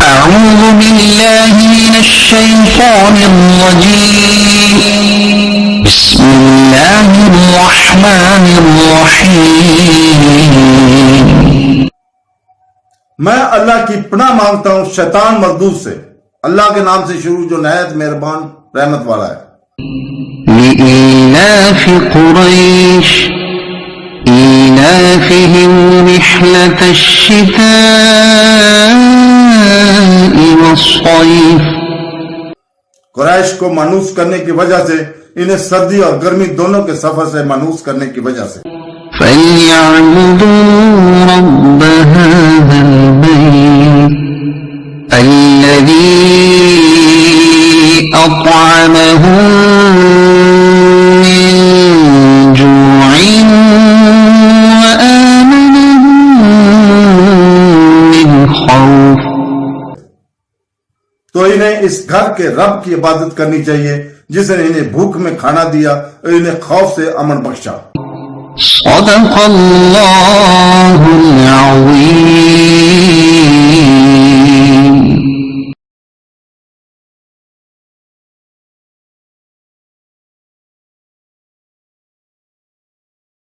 أعوذ بالله من الشيطان الرجيم بسم الله الرحمن الرحيم میں اللہ کی پناہ مانگتا ہوں شیطان مردود سے۔ اللہ کے نام سے شروع جو نہایت مہربان رحمت والا ہے۔ لإيلاف قريش إيلافهم رحلة الشتاء والصيف قریش کو مانوس کرنے کی وجہ سے، انہیں سردی اور گرمی دونوں کے سفر سے مانوس کرنے کی وجہ سے۔ فليعبدوا رب هذا البيت الذي أطعمهم من جوع وآمنهم من خوف۔ تو انہیں اس گھر کے رب کی عبادت کرنی چاہیے جس نے انہیں بھوک میں کھانا دیا اور انہیں خوف سے امن بخشا۔ صدق اللہ